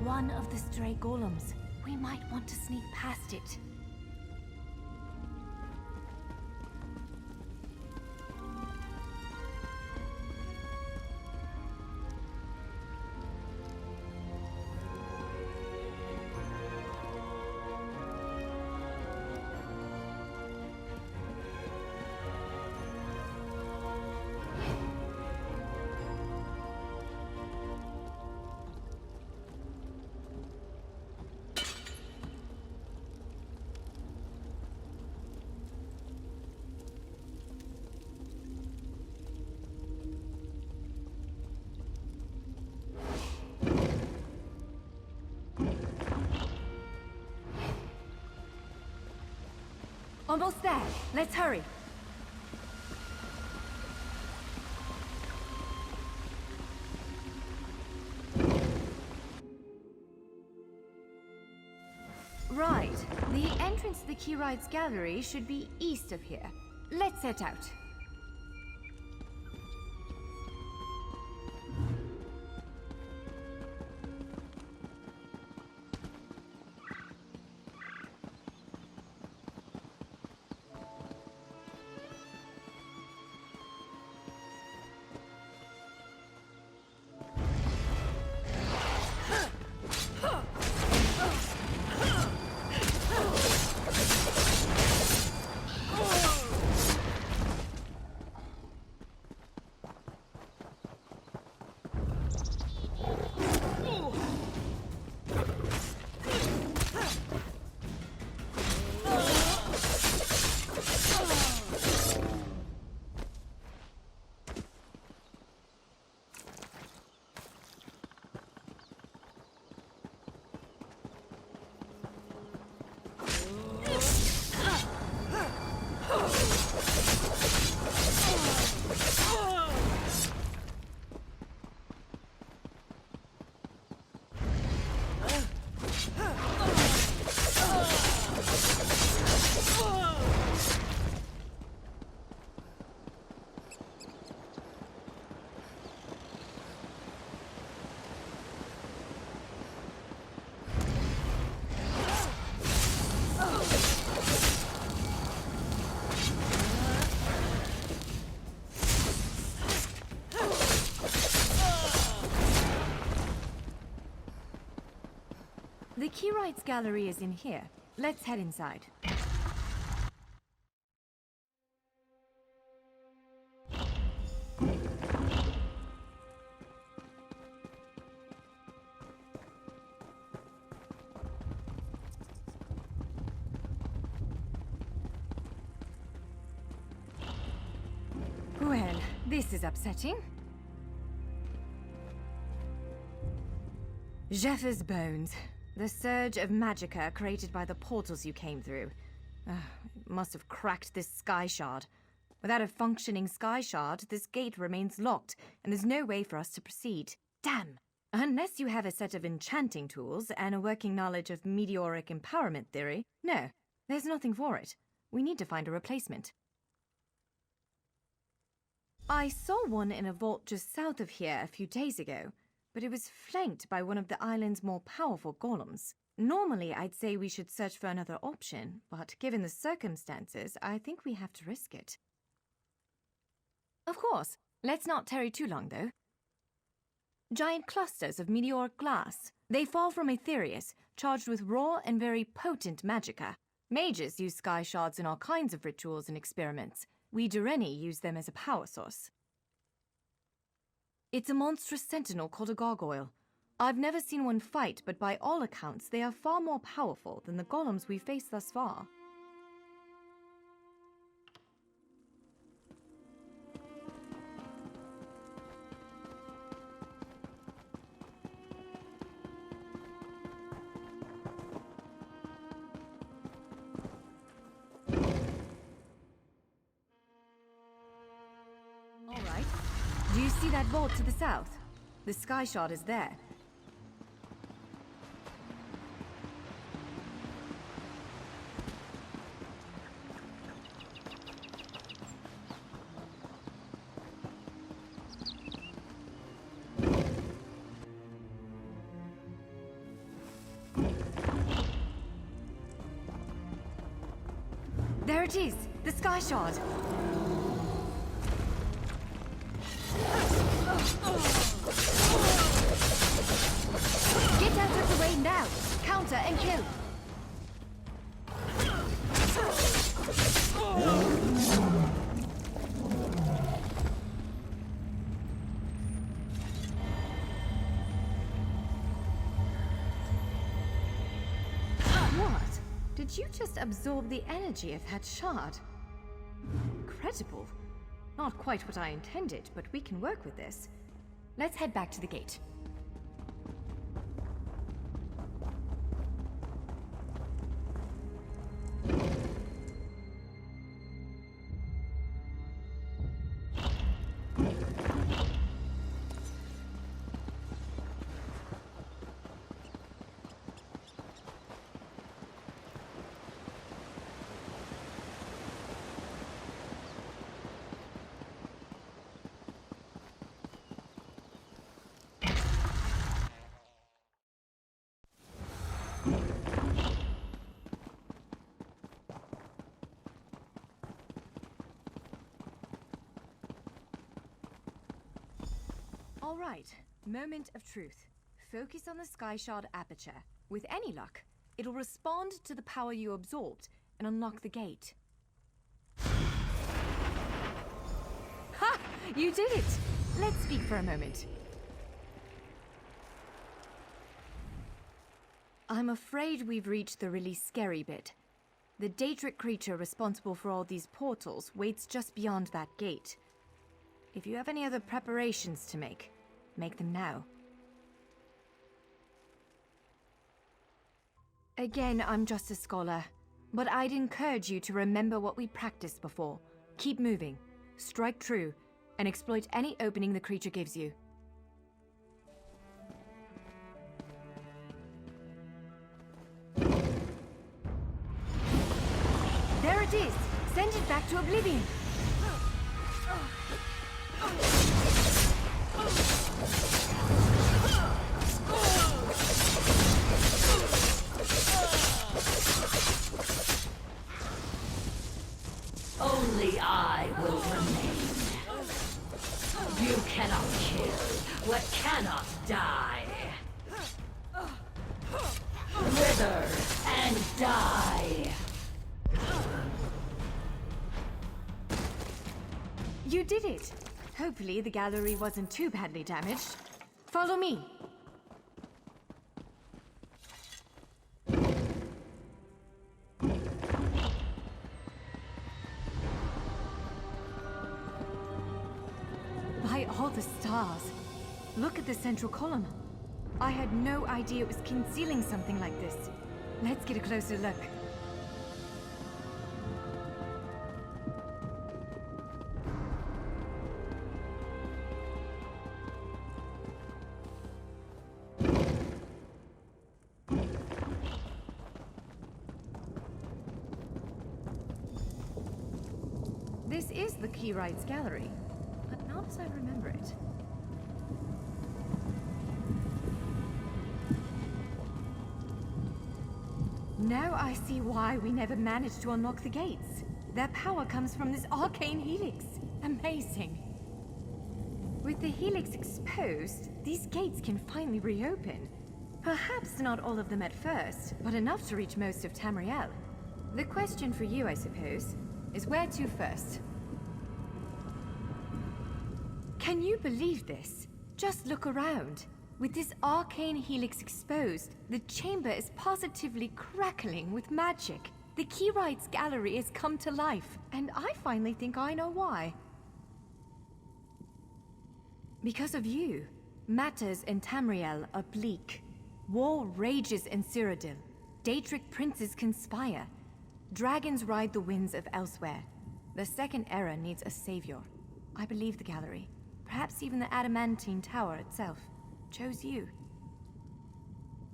One of the stray golems. We might want to sneak past it. Almost there. Let's hurry. Right. The entrance to the Keyrides Gallery should be east of here. Let's set out. The Keyrides Gallery is in here. Let's head inside. Well, this is upsetting. Zephyrs' bones. The surge of magicka created by the portals you came through. It must have cracked this sky shard. Without a functioning sky shard, this gate remains locked, and there's no way for us to proceed. Damn! Unless you have a set of enchanting tools and a working knowledge of meteoric empowerment theory, no, there's nothing for it. We need to find a replacement. I saw one in a vault just south of here a few days ago, but it was flanked by one of the island's more powerful golems. Normally, I'd say we should search for another option, but given the circumstances, I think we have to risk it. Of course. Let's not tarry too long, though. Giant clusters of meteoric glass. They fall from Aetherius, charged with raw and very potent magicka. Mages use sky shards in all kinds of rituals and experiments. We Dureni use them as a power source. It's a monstrous sentinel called a gargoyle. I've never seen one fight, but by all accounts, they are far more powerful than the golems we've faced thus far. All right. Do you see that vault to the south? The sky shard is there. it is! The Sky Shard! Get out of the way now! Counter and kill! What? Did you just absorb the energy of that shard? Incredible. Not quite what I intended, but we can work with this. Let's head back to the gate. All right, moment of truth. Focus on the Sky Shard aperture. With any luck, it'll respond to the power you absorbed and unlock the gate. Ha! You did it! Let's speak for a moment. I'm afraid we've reached the really scary bit. The Daedric creature responsible for all these portals waits just beyond that gate. If you have any other preparations to make them now. Again, I'm just a scholar, but I'd encourage you to remember what we practiced before. Keep moving, strike true, and exploit any opening the creature gives you. There it is! Send it back to oblivion! Only I will remain. You cannot kill what cannot die. Wither and die. You did it! Hopefully the gallery wasn't too badly damaged. Follow me! By all the stars! Look at the central column. I had no idea it was concealing something like this. Let's get a closer look. This is the Keyrights Gallery, but not as I remember it. Now I see why we never managed to unlock the gates. Their power comes from this arcane helix. Amazing. With the helix exposed, these gates can finally reopen. Perhaps not all of them at first, but enough to reach most of Tamriel. The question for you, I suppose, is where to first? Can you believe this? Just look around. With this arcane helix exposed, the chamber is positively crackling with magic. The Keyrights Gallery has come to life, and I finally think I know why. Because of you. Matters in Tamriel are bleak. War rages in Cyrodiil. Daedric princes conspire. Dragons ride the winds of elsewhere. The Second Era needs a savior. I believe the gallery, perhaps even the Adamantine Tower itself, chose you.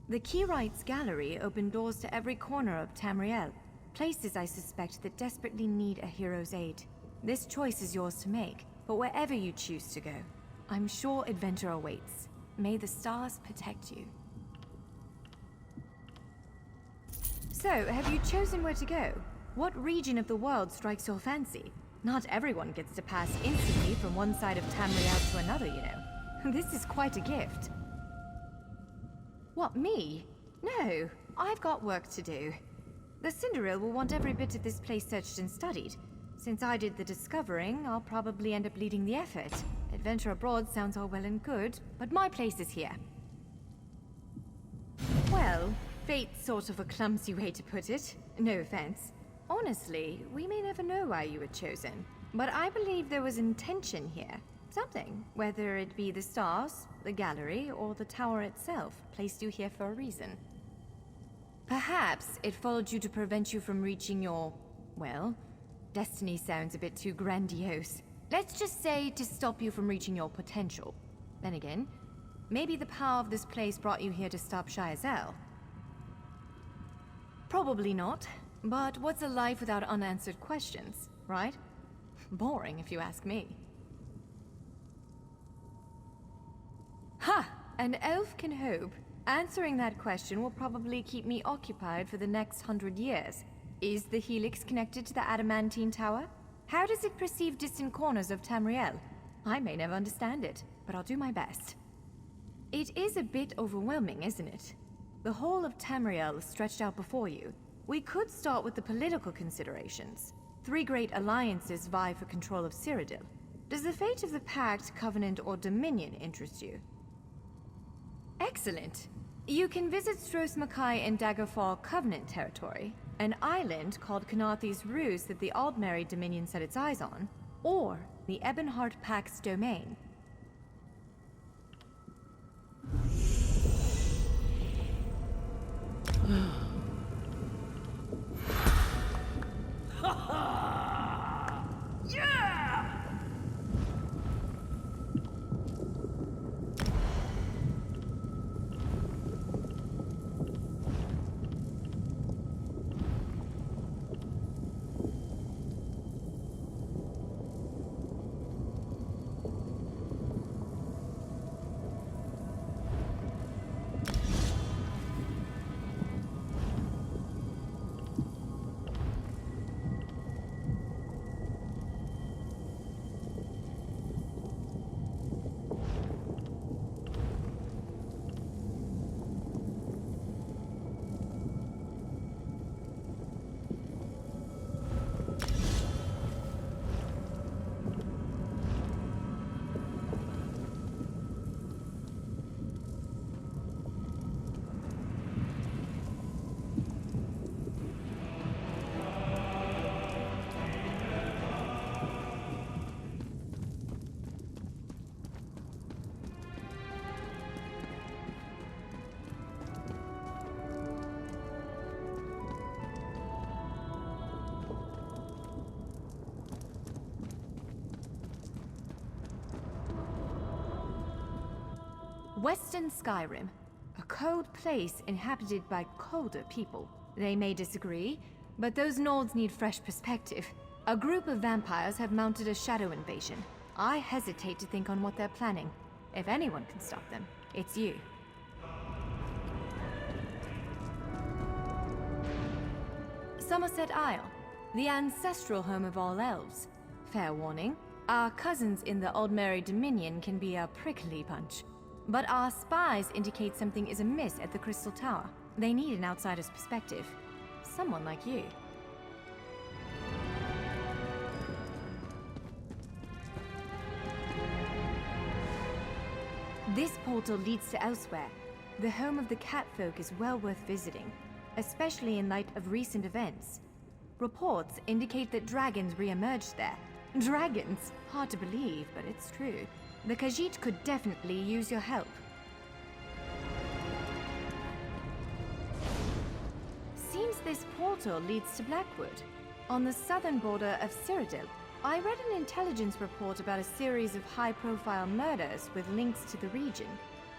The Keyrights Gallery opened doors to every corner of Tamriel, places I suspect that desperately need a hero's aid. This choice is yours to make, but wherever you choose to go, I'm sure adventure awaits. May the stars protect you. So, have you chosen where to go? What region of the world strikes your fancy? Not everyone gets to pass instantly from one side of Tamriel to another, you know. This is quite a gift. What, me? No, I've got work to do. The Cinderil will want every bit of this place searched and studied. Since I did the discovering, I'll probably end up leading the effort. Adventure abroad sounds all well and good, but my place is here. Well, fate's sort of a clumsy way to put it. No offense. Honestly, we may never know why you were chosen. But I believe there was intention here. Something, whether it be the stars, the gallery, or the tower itself, placed you here for a reason. Perhaps it followed you to prevent you from reaching your, well, destiny sounds a bit too grandiose. Let's just say to stop you from reaching your potential. Then again, maybe the power of this place brought you here to stop Shayazel. Probably not, but what's a life without unanswered questions, right? Boring if you ask me. Ha! An elf can hope. Answering that question will probably keep me occupied for the next 100 years. Is the Helix connected to the Adamantine Tower? How does it perceive distant corners of Tamriel? I may never understand it, but I'll do my best. It is a bit overwhelming, isn't it? The whole of Tamriel is stretched out before you. We could start with the political considerations. 3 great alliances vie for control of Cyrodiil. Does the fate of the Pact, Covenant, or Dominion interest you? Excellent. You can visit Stros Makai in Daggerfall Covenant territory, an island called Kanathis Ruse that the Aldmeri Dominion set its eyes on, or the Ebonheart Pact's domain. Western Skyrim, a cold place inhabited by colder people. They may disagree, but those Nords need fresh perspective. A group of vampires have mounted a shadow invasion. I hesitate to think on what they're planning. If anyone can stop them, it's you. Somerset Isle, the ancestral home of all elves. Fair warning, our cousins in the Aldmeri Dominion can be a prickly bunch. But our spies indicate something is amiss at the Crystal Tower. They need an outsider's perspective. Someone like you. This portal leads to elsewhere. The home of the Catfolk is well worth visiting, especially in light of recent events. Reports indicate that dragons re-emerged there. Dragons? Hard to believe, but it's true. The Khajiit could definitely use your help. Seems this portal leads to Blackwood, on the southern border of Cyrodiil. I read an intelligence report about a series of high-profile murders with links to the region.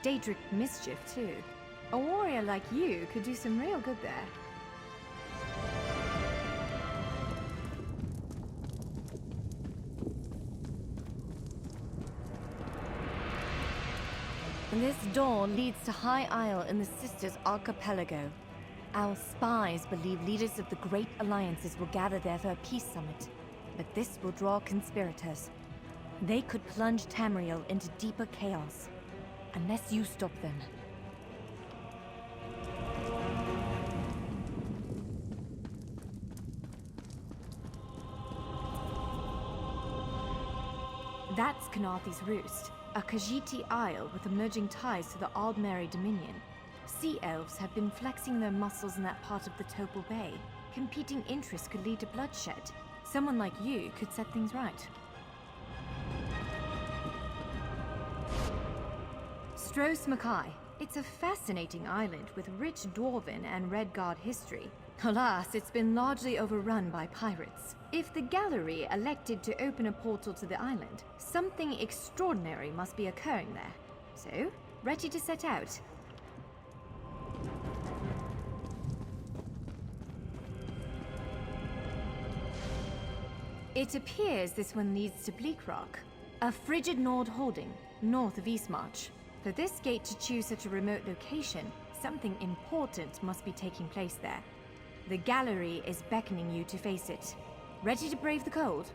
Daedric mischief, too. A warrior like you could do some real good there. This door leads to High Isle in the Sisters Archipelago. Our spies believe leaders of the great alliances will gather there for a peace summit. But this will draw conspirators. They could plunge Tamriel into deeper chaos. Unless you stop them. That's Kanaathi's Roost, a Khajiiti isle with emerging ties to the Aldmeri Dominion. Sea elves have been flexing their muscles in that part of the Topal Bay. Competing interests could lead to bloodshed. Someone like you could set things right. Stros Mackay. It's a fascinating island with rich Dwarven and Redguard history. Alas, it's been largely overrun by pirates. If the Gallery elected to open a portal to the island, something extraordinary must be occurring there. So, ready to set out? It appears this one leads to Bleakrock, a frigid Nord holding, north of Eastmarch. For this gate to choose such a remote location, something important must be taking place there. The Gallery is beckoning you to face it. Ready to brave the cold?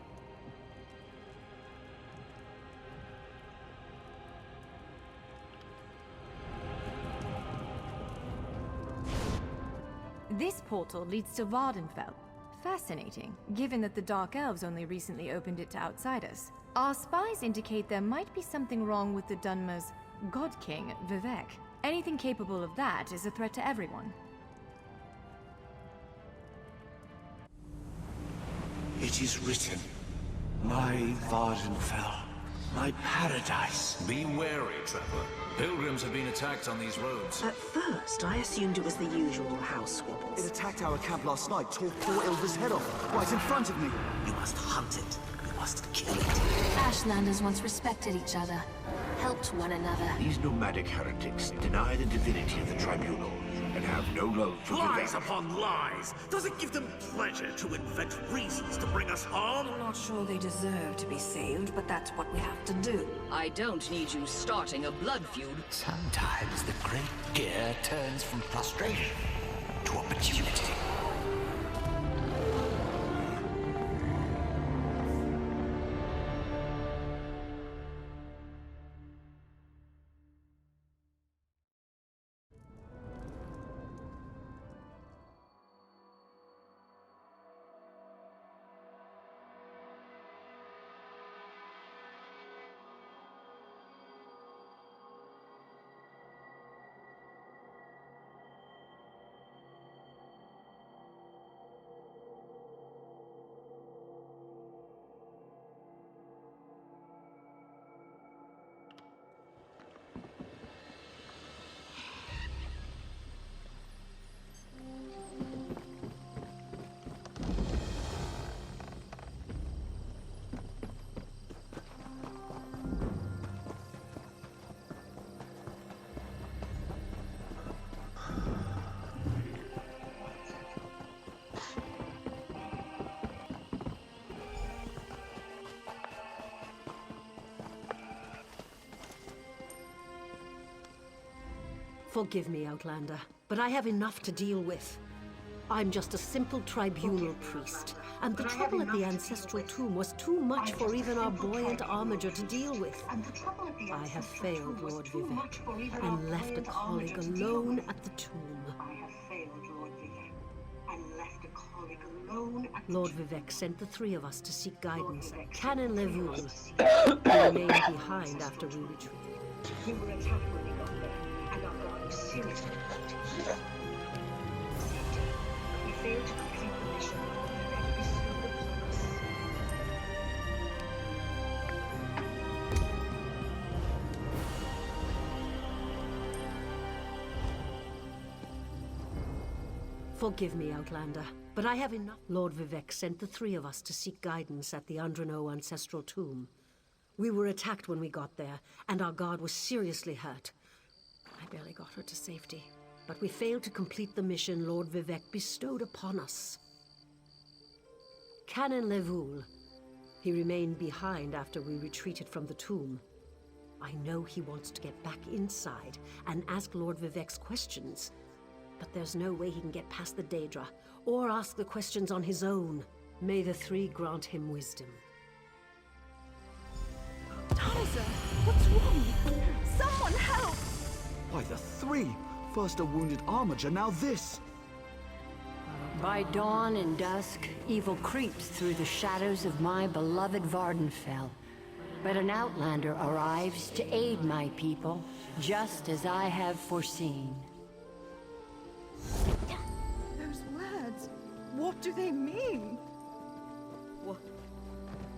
This portal leads to Vardenfell. Fascinating, given that the Dark Elves only recently opened it to outsiders. Our spies indicate there might be something wrong with the Dunmer's God King, Vivec. Anything capable of that is a threat to everyone. It is written, my Vardenfell, my paradise. Be wary, Trevor. Pilgrims have been attacked on these roads. At first, I assumed it was the usual house squabbles. It attacked our camp last night, tore poor Ilva's head off, right in front of me. You must hunt it. You must kill it. Ashlanders once respected each other, helped one another. These nomadic heretics deny the divinity of the tribunal and have no love for Lies Vivec. upon lies! Does it give them pleasure to invent reasons to bring us harm? I'm not sure they deserve to be saved, but that's what we have to do. I don't need you starting a blood feud. Sometimes the great gear turns from frustration to opportunity. Forgive me, Outlander, but I have enough to deal with. I'm just a simple tribunal priest, and the trouble at the Ancestral Tomb was too much for even our buoyant armiger to deal with. I have failed, Lord Vivec, and left a colleague alone at the tomb. Lord Vivec sent the three of us to seek guidance. Canon Levoul remained behind after we retreated. We were attacked when we got there, and our guard was seriously hurt. We failed to complete the mission that bestowed upon us. Forgive me, Outlander, but I have enough. Lord Vivec sent the three of us to seek guidance at the Andreneau Ancestral Tomb. We were attacked when we got there, and our guard was seriously hurt. I barely got her to safety, but we failed to complete the mission Lord Vivec bestowed upon us. Canon Levoul. He remained behind after we retreated from the tomb. I know he wants to get back inside and ask Lord Vivec's questions, But there's no way he can get past the Daedra, or ask the questions on his own. May the Three grant him wisdom. Talza, what's wrong? Someone help! Why, the Three? First a wounded Armiger, now this! By dawn and dusk, evil creeps through the shadows of my beloved Vardenfell. But an outlander arrives to aid my people, just as I have foreseen. Those words, what do they mean?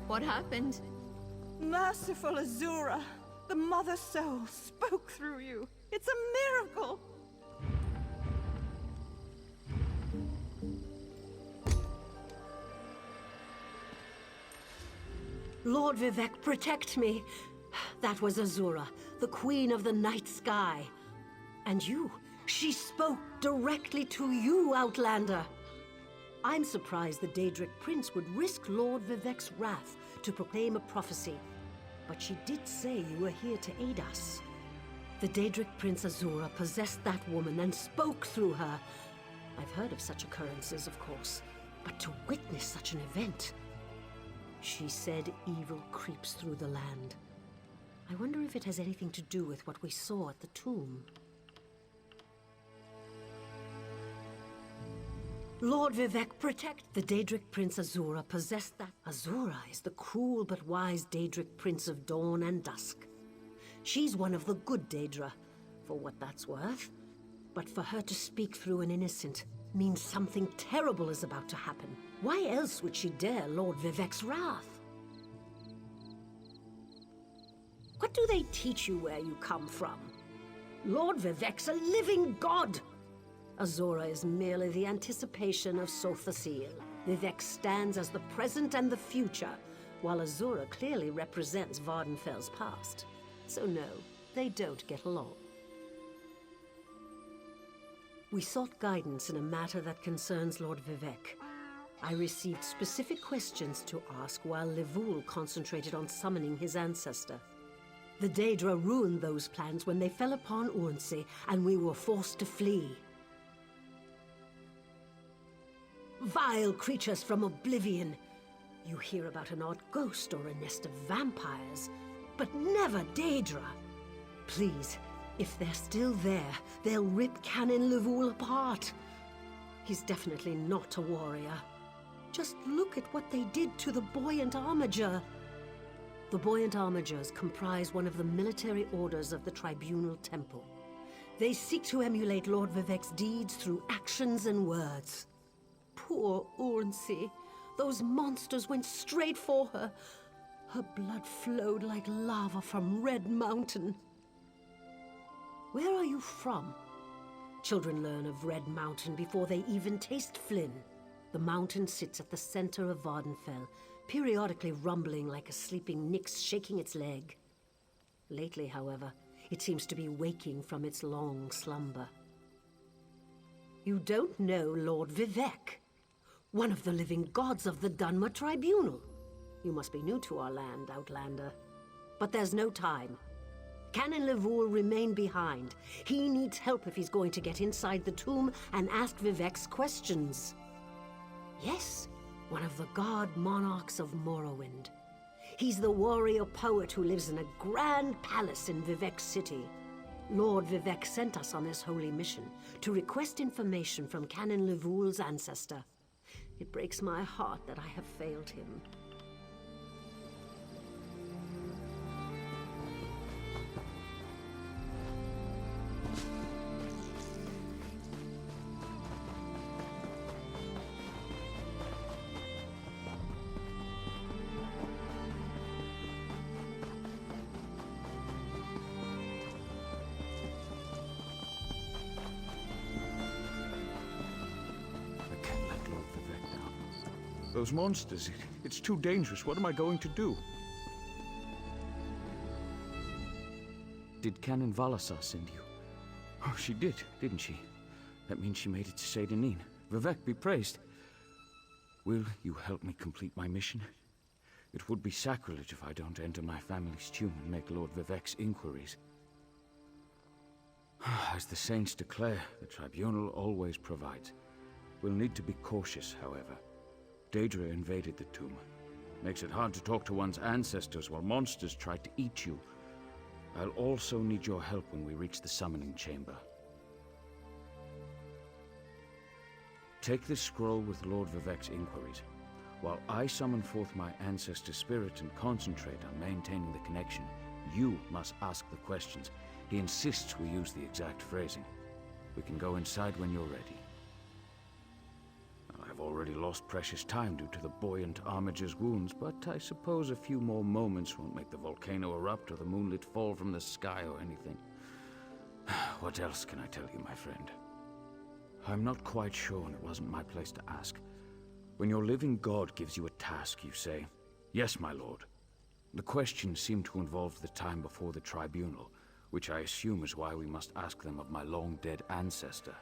What happened? Merciful Azura, the Mother Soul spoke through you. It's a miracle! Lord Vivec, protect me! That was Azura, the Queen of the Night Sky. And you, she spoke directly to you, Outlander. I'm surprised the Daedric Prince would risk Lord Vivec's wrath to proclaim a prophecy. But she did say you were here to aid us. The Daedric Prince Azura possessed that woman and spoke through her. I've heard of such occurrences, of course, but to witness such an event... She said evil creeps through the land. I wonder if it has anything to do with what we saw at the tomb. Lord Vivec, protect! The Daedric Prince Azura possessed that... Azura is the cruel but wise Daedric Prince of Dawn and Dusk. She's one of the good Daedra, for what that's worth. But for her to speak through an innocent means something terrible is about to happen. Why else would she dare Lord Vivec's wrath? What do they teach you where you come from? Lord Vivec's a living god! Azura is merely the anticipation of Sothasil. Vivec stands as the present and the future, while Azura clearly represents Vardenfell's past. So no, they don't get along. We sought guidance in a matter that concerns Lord Vivec. I received specific questions to ask while Levoul concentrated on summoning his ancestor. The Daedra ruined those plans when they fell upon Urnsey, and we were forced to flee. Vile creatures from Oblivion! You hear about an odd ghost or a nest of vampires, but never Daedra! Please, if they're still there, they'll rip Canon Levoul apart. He's definitely not a warrior. Just look at what they did to the Buoyant Armiger. The Buoyant Armigers comprise one of the military orders of the Tribunal Temple. They seek to emulate Lord Vivec's deeds through actions and words. Poor Urnsey. Those monsters went straight for her. Her blood flowed like lava from Red Mountain. Where are you from? Children learn of Red Mountain before they even taste Flynn. The mountain sits at the center of Vardenfell, periodically rumbling like a sleeping Nyx shaking its leg. Lately, however, it seems to be waking from its long slumber. You don't know Lord Vivec, one of the living gods of the Dunmer Tribunal. You must be new to our land, Outlander. But there's no time. Canon Levoul remain behind. He needs help if he's going to get inside the tomb and ask Vivec's questions. Yes, one of the god monarchs of Morrowind. He's the warrior poet who lives in a grand palace in Vivec City. Lord Vivec sent us on this holy mission to request information from Canon Levoul's ancestor. It breaks my heart that I have failed him. Those monsters, it's too dangerous. What am I going to do? Did Canon Valasar send you? Oh, she did, didn't she? That means she made it to Seyda-Neen. Vivec be praised. Will you help me complete my mission? It would be sacrilege if I don't enter my family's tomb and make Lord Vivec's inquiries. As the saints declare, the tribunal always provides. We'll need to be cautious, however. Daedra invaded the tomb. Makes it hard to talk to one's ancestors while monsters try to eat you. I'll also need your help when we reach the summoning chamber. Take this scroll with Lord Vivec's inquiries, while I summon forth my ancestor spirit and concentrate on maintaining the connection. You must ask the questions. He insists we use the exact phrasing. We can go inside when you're ready. I've already lost precious time due to the buoyant Armiger's wounds, but I suppose a few more moments won't make the volcano erupt or the moonlit fall from the sky or anything. What else can I tell you, my friend? I'm not quite sure, and it wasn't my place to ask. When your living god gives you a task, you say, "Yes, my lord." The questions seem to involve the time before the tribunal, which I assume is why we must ask them of my long-dead ancestor.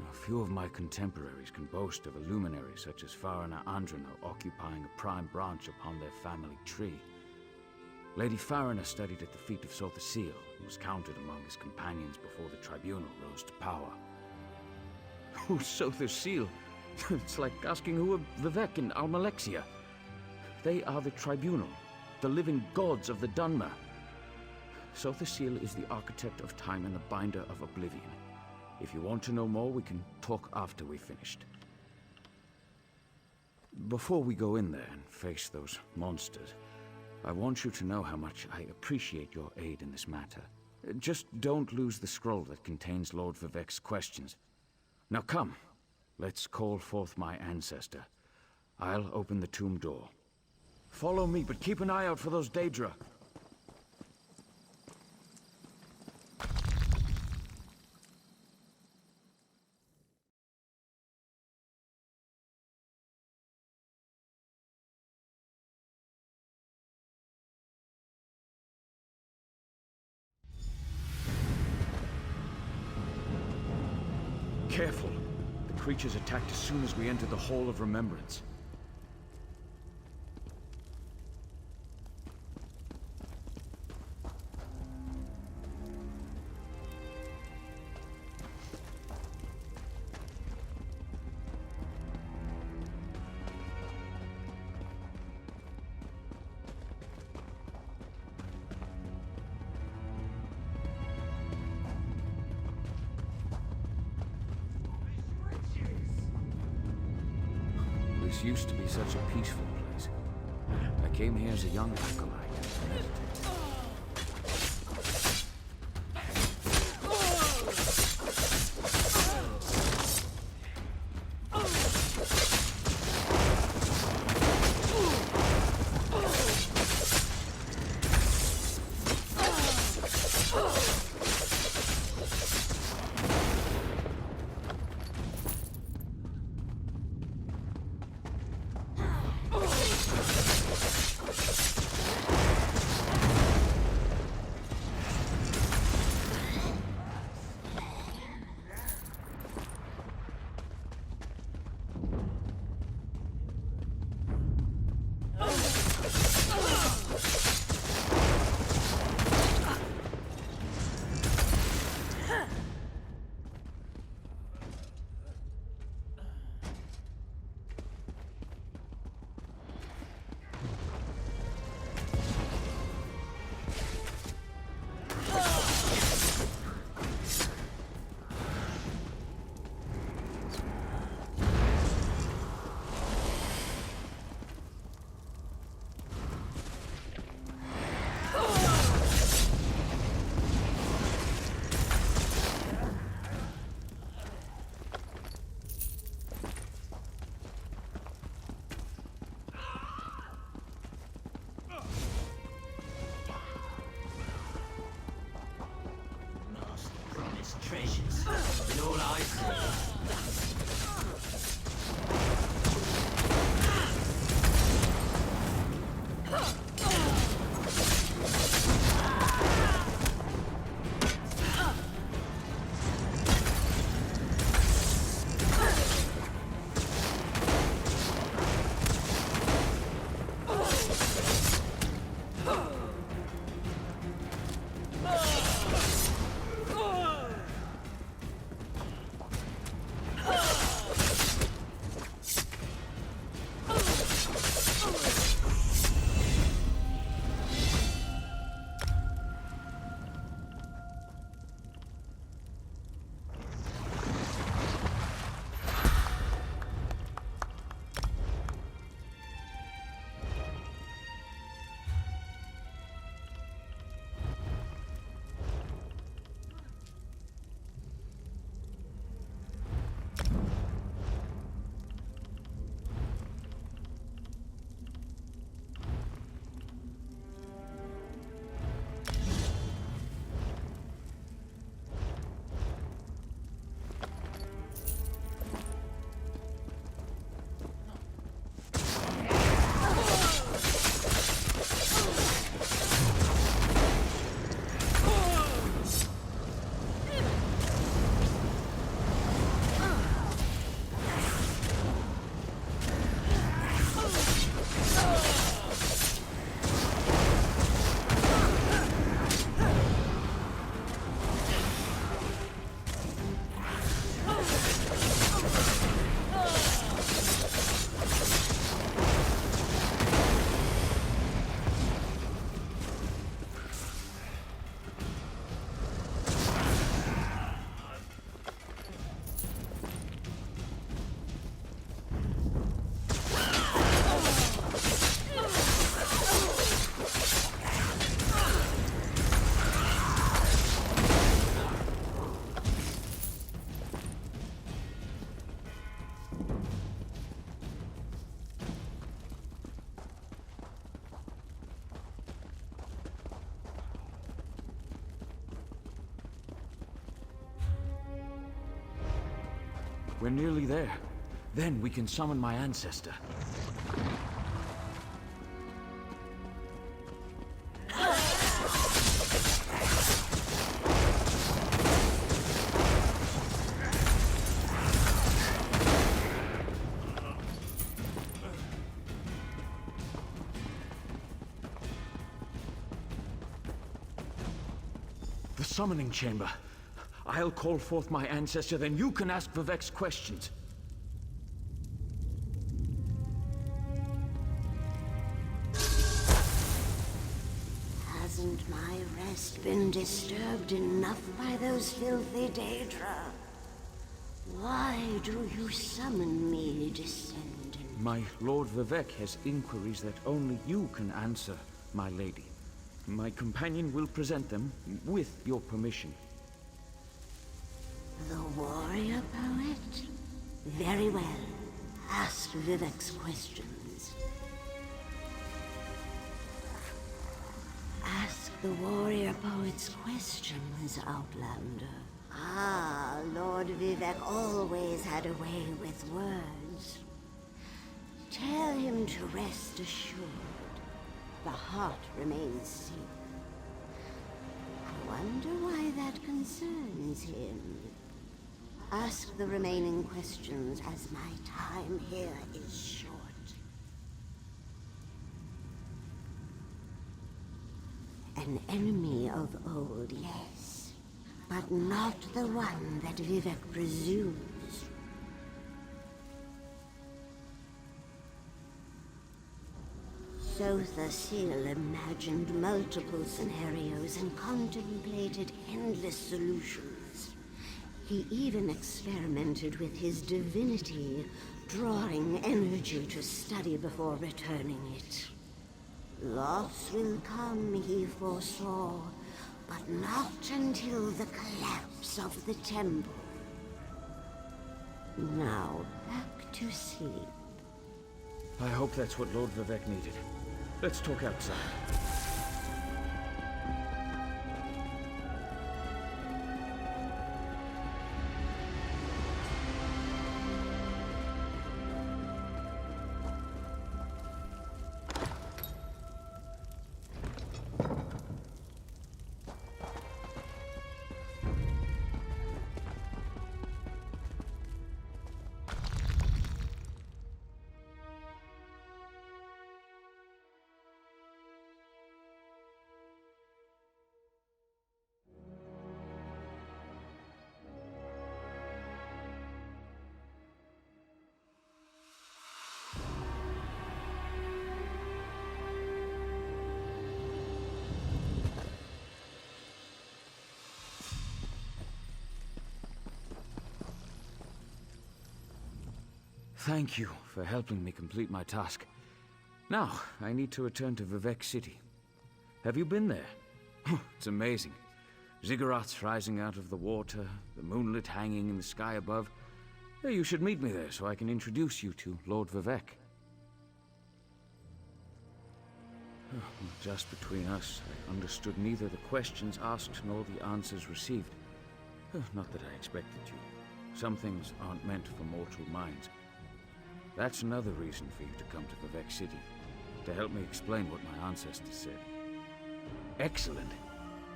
A few of my contemporaries can boast of a luminary such as Farina Andrino occupying a prime branch upon their family tree. Lady Farina studied at the feet of Sotha Sil and was counted among his companions before the tribunal rose to power. Who's Sotha Sil? It's like asking who are Vivec and Almalexia. They are the tribunal, the living gods of the Dunmer. Sotha Sil is the architect of time and the binder of oblivion. If you want to know more, we can talk after we've finished. Before we go in there and face those monsters, I want you to know how much I appreciate your aid in this matter. Just don't lose the scroll that contains Lord Vivec's questions. Now come, let's call forth my ancestor. I'll open the tomb door. Follow me, but keep an eye out for those Daedra. Careful! The creatures attacked as soon as we entered the Hall of Remembrance. This used to be such a peaceful place. I came here as a young acolyte to meditate. Treasures. And all I see. We're nearly there. Then we can summon my ancestor. The summoning chamber. I'll call forth my ancestor, then you can ask Vivek's questions. Hasn't my rest been disturbed enough by those filthy Daedra? Why do you summon me, Descendant? My Lord Vivek has inquiries that only you can answer, my lady. My companion will present them with your permission. The warrior poet? Very well. Ask Vivek's questions. Ask the warrior poet's questions, Outlander. Ah, Lord Vivek always had a way with words. Tell him to rest assured. The heart remains sealed. I wonder why that concerns him. Ask the remaining questions, as my time here is short. An enemy of old, yes, but not the one that Vivek presumes. Sotha Sil imagined multiple scenarios and contemplated endless solutions. He even experimented with his divinity, drawing energy to study before returning it. Loss will come, he foresaw, but not until the collapse of the temple. Now, back to sleep. I hope that's what Lord Vivek needed. Let's talk outside. Thank you for helping me complete my task. Now, I need to return to Vivek City. Have you been there? It's amazing. Ziggurats rising out of the water, the moonlit hanging in the sky above. You should meet me there so I can introduce you to Lord Vivek. Just between us, I understood neither the questions asked nor the answers received. Not that I expected you. Some things aren't meant for mortal minds. That's another reason for you to come to Vivek City, to help me explain what my ancestors said. Excellent.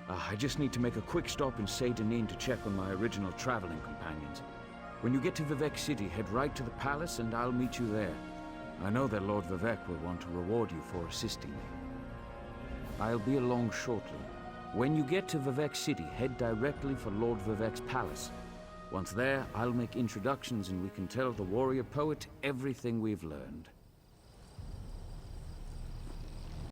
I just need to make a quick stop in Seydanin to check on my original traveling companions. When you get to Vivek City, head right to the palace and I'll meet you there. I know that Lord Vivek will want to reward you for assisting me. I'll be along shortly. When you get to Vivek City, head directly for Lord Vivek's palace. Once there, I'll make introductions and we can tell the warrior poet everything we've learned.